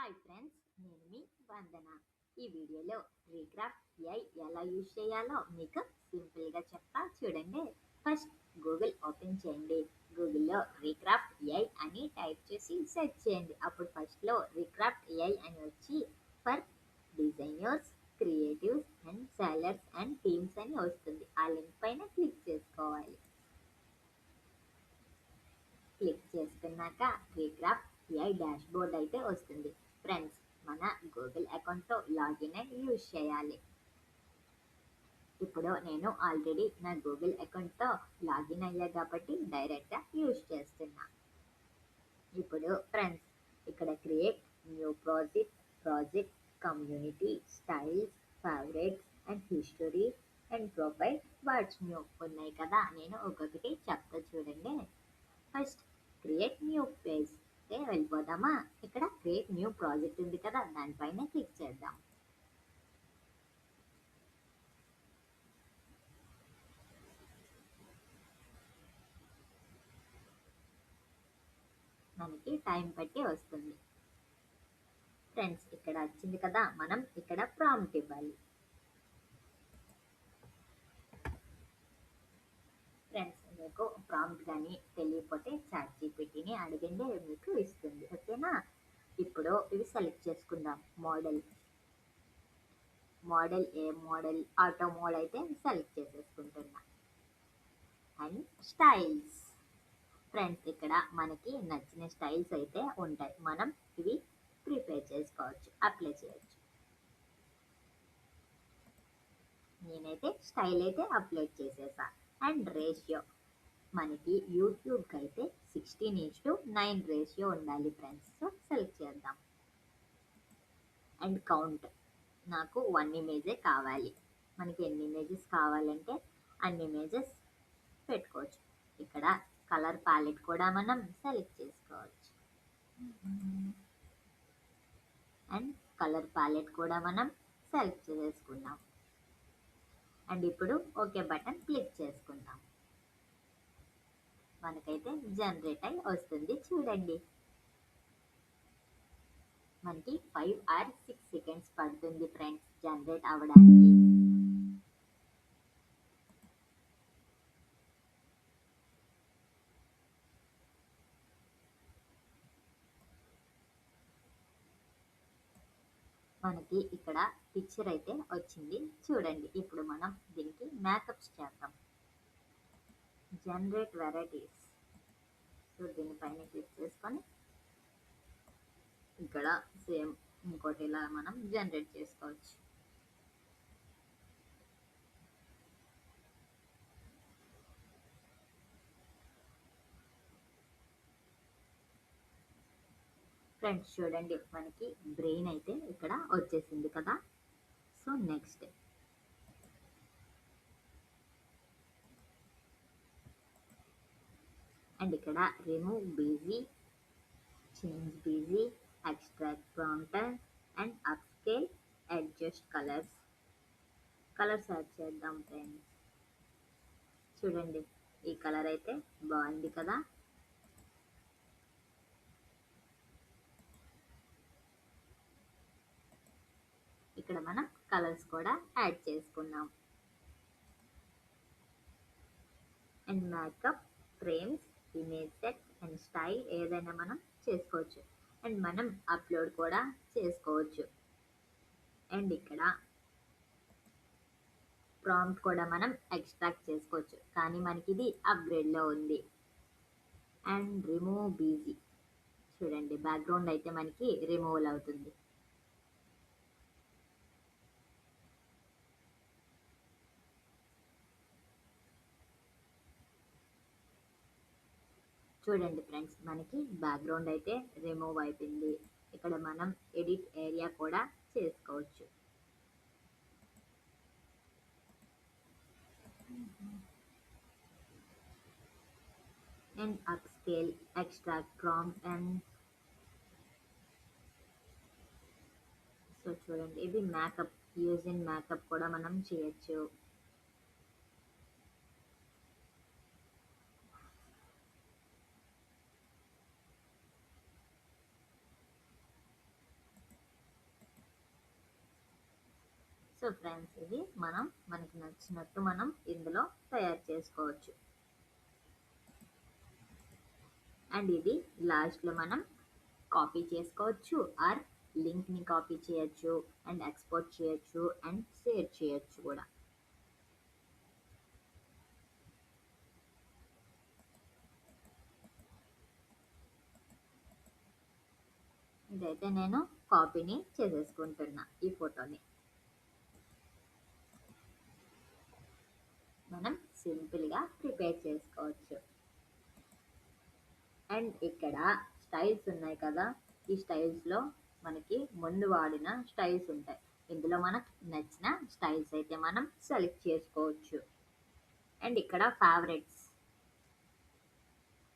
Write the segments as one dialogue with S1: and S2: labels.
S1: Hi friends, నేను మీ వందన. ఈ వీడియోలో రీక్రాఫ్ట్ ఏఐ ఎలా యూజ్ చేయాలో మీకు సింపుల్గా చెప్తా చూడండి. ఫస్ట్ గూగుల్ ఓపెన్ చేయండి. గూగుల్లో రీక్రాఫ్ట్ ఏఐ అని టైప్ చేసి సెర్చ్ చేయండి. అప్పుడు ఫస్ట్లో రీక్రాఫ్ట్ ఏఐ అని వచ్చి for designers, creatives and sellers and teams అని వస్తుంది. ఆ లింక్ పైన క్లిక్ చేసుకోవాలి. క్లిక్ చేసుకున్నాక రీక్రాఫ్ట్ ఏఐ డాష్ బోర్డ్ అయితే వస్తుంది. ఫ్రెండ్స్, మన గూగుల్ అకౌంట్తో లాగిన్ అయి యూజ్ చేయాలి. ఇప్పుడు నేను ఆల్రెడీ నా గూగుల్ అకౌంట్తో లాగిన్ అయ్యా కాబట్టి డైరెక్ట్గా యూజ్ చేస్తున్నా. ఇప్పుడు ఫ్రెండ్స్, ఇక్కడ create new project, community, styles, favourites and history and profile, watts new ఉన్నాయి కదా. నేను ఒక్కొక్కటి చెప్తా చూడండి. ఫస్ట్ క్రియేట్ న్యూ పేజ్ వెళ్ళిపోదామా. ఇక్కడ క్రియేట్ న్యూ ప్రాజెక్ట్ ఉంది కదా, దానిపైన క్లిక్ చేద్దాం. మనకి టైం పట్టి వస్తుంది. ఫ్రెండ్స్, ఇక్కడ వచ్చింది కదా, మనం ఇక్కడ ప్రాంప్ట్ ఇవ్వాలి. ఫ్రెండ్స్, మీకు ప్రాంప్ట్ కానీ తెలియకపోతే చాట్‌జీపీటీని అడగండి, మీకు ఇస్తుంది. ఓకేనా. ఇప్పుడు ఇవి సెలెక్ట్ చేసుకుందాం. మోడల్ ఏ మోడల్, ఆటో మోడ్ అయితే సెలెక్ట్ చేసేసుకుంటున్నా. And styles. ఫ్రెండ్స్, ఇక్కడ మనకి నచ్చిన స్టైల్స్ అయితే ఉంటాయి. మనం ఇవి ప్రిపేర్ చేసుకోవచ్చు, అప్లై చేయొచ్చు. నేనైతే స్టైల్ అయితే అప్లోడ్ చేసేసా. అండ్ రేషియో, మనకి యూట్యూబ్కి అయితే 16:9 రేషియో ఉండాలి ఫ్రెండ్స్. సో సెలెక్ట్ చేద్దాం. అండ్ కౌంట్, నాకు 1 ఇమేజే కావాలి. మనకి ఎన్ని ఇమేజెస్ కావాలంటే అన్ని ఇమేజెస్ పెట్టుకోవచ్చు. ఇక్కడ కలర్ ప్యాలెట్ కూడా మనం సెలెక్ట్ చేసుకోవచ్చు. అండ్ కలర్ ప్యాలెట్ కూడా మనం సెలెక్ట్ చేసుకున్నాం. అండ్ ఇప్పుడు ఓకే బటన్ క్లిక్ చేసుకుందాం. మనకైతే జనరేట్ అయి వస్తుంది చూడండి. మనకి 5 or 6 సెకండ్స్ పడుతుంది ఫ్రెండ్స్ జనరేట్ అవ్వడానికి. మనకి ఇక్కడ పిక్చర్ అయితే వచ్చింది చూడండి. ఇప్పుడు మనం దీనికి మేకప్స్ చేద్దాం. జనరేట్ వెరైటీస్, సో దీనిపైన క్లిక్ చేసుకొని ఇక్కడ సేమ్ ఇంకోటి ఇలా మనం జనరేట్ చేసుకోవచ్చు. ఫ్రెండ్స్ చూడండి, మనకి బ్రెయిన్ అయితే ఇక్కడ వచ్చేసింది కదా. సో నెక్స్ట్ అండ్ ఇక్కడ remove busy, change busy, extract prompter and upscale, adjust colours add చేద్దాం ఫ్రెండ్స్. చూడండి, ఈ కలర్ అయితే బాగుంది కదా. ఇక్కడ మనం కలర్స్ కూడా యాడ్ చేసుకున్నాం. And makeup, frames, image set and style ఏదైనా మనం చేసుకోవచ్చు. అండ్ మనం అప్లోడ్ కూడా చేసుకోవచ్చు. అండ్ ఇక్కడ ప్రాంప్ట్ కూడా మనం ఎక్స్ట్రాక్ట్ చేసుకోవచ్చు, కానీ మనకి ఇది అప్గ్రేడ్లో ఉంది. అండ్ రిమూవ్ బీజీ, చూడండి బ్యాక్గ్రౌండ్ అయితే మనకి రిమూవల్ అవుతుంది. చూడండి ఫ్రెండ్స్, మనకి బ్యాక్గ్రౌండ్ అయితే రిమూవ్ అయిపోయింది. ఇక్కడ మనం ఎడిట్ ఏరియా కూడా చేసుకోవచ్చు. And upscale, extract prompt and so చూడండి, ఇది మేకప్, యూజ్ ఇన్ మేకప్ కూడా మనం చేయొచ్చు. సో ఫ్రెండ్స్ ఇది మనకి నచ్చినట్టు మనం ఇందులో తయారు చేసుకోవచ్చు. అండ్ ఇది లాస్ట్లో మనం కాపీ చేసుకోవచ్చు ఆర్ లింక్ని కాపీ చేయొచ్చు అండ్ ఎక్స్పోర్ట్ చేయొచ్చు అండ్ షేర్ చేయొచ్చు కూడా. ఇదైతే నేను కాపీని చేసేసుకుంటున్నా ఈ ఫోటోని. మనం సింపుల్గా ప్రిపేర్ చేసుకోవచ్చు. అండ్ ఇక్కడ స్టైల్స్ ఉన్నాయి కదా, ఈ స్టైల్స్లో మనకి ముందు వాడిన స్టైల్స్ ఉంటాయి. ఇందులో మనకు నచ్చిన స్టైల్స్ అయితే మనం సెలెక్ట్ చేసుకోవచ్చు. అండ్ ఇక్కడ ఫేవరెట్స్,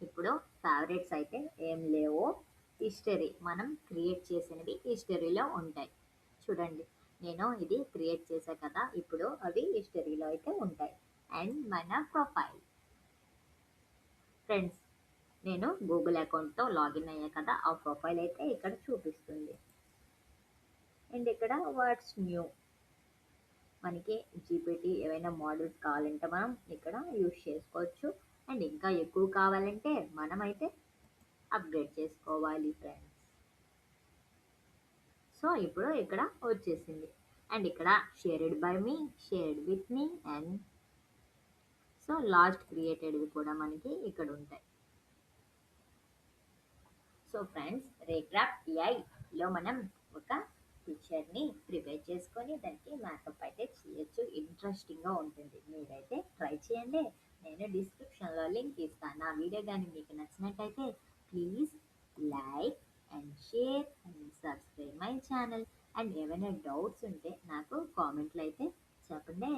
S1: ఇప్పుడు ఫేవరెట్స్ అయితే ఏం లేవు, హిస్టరీ మనం క్రియేట్ చేసినవి హిస్టరీలో ఉంటాయి. చూడండి నేను ఇది క్రియేట్ చేశా కదా, ఇప్పుడు అవి హిస్టరీలో అయితే ఉంటాయి. అండ్ మన ప్రొఫైల్ ఫ్రెండ్స్, నేను గూగుల్ అకౌంట్తో లాగిన్ అయ్యా కదా, ఆ ప్రొఫైల్ అయితే ఇక్కడ చూపిస్తుంది. అండ్ ఇక్కడ వాట్స్ న్యూ, మనకి జీపీటీ ఏవైనా మోడల్స్ కావాలంటే మనం ఇక్కడ యూస్ చేసుకోవచ్చు. అండ్ ఇంకా ఎక్కువ కావాలంటే మనమైతే అప్గ్రేడ్ చేసుకోవాలి ఫ్రెండ్స్. సో ఇప్పుడు ఇక్కడ వచ్చేసింది. అండ్ ఇక్కడ shared by me, shared with me and so last క్రియేటెడ్వి కూడా మనకి ఇక్కడ ఉంటాయి. సో ఫ్రెండ్స్, రేక్రాఫ్ట్ ఏఐలో మనం ఒక పిక్చర్ని ప్రిపేర్ చేసుకొని దానికి మేకప్ అయితే చేయొచ్చు. ఇంట్రెస్టింగ్గా ఉంటుంది, మీరైతే ట్రై చేయండి. నేను డిస్క్రిప్షన్లో లింక్ ఇస్తాను. నా వీడియో కానీ మీకు నచ్చినట్టయితే please like and share and subscribe my channel. And ఏమైనా డౌట్స్ ఉంటే నాకు కామెంట్లు అయితే చెప్పండి.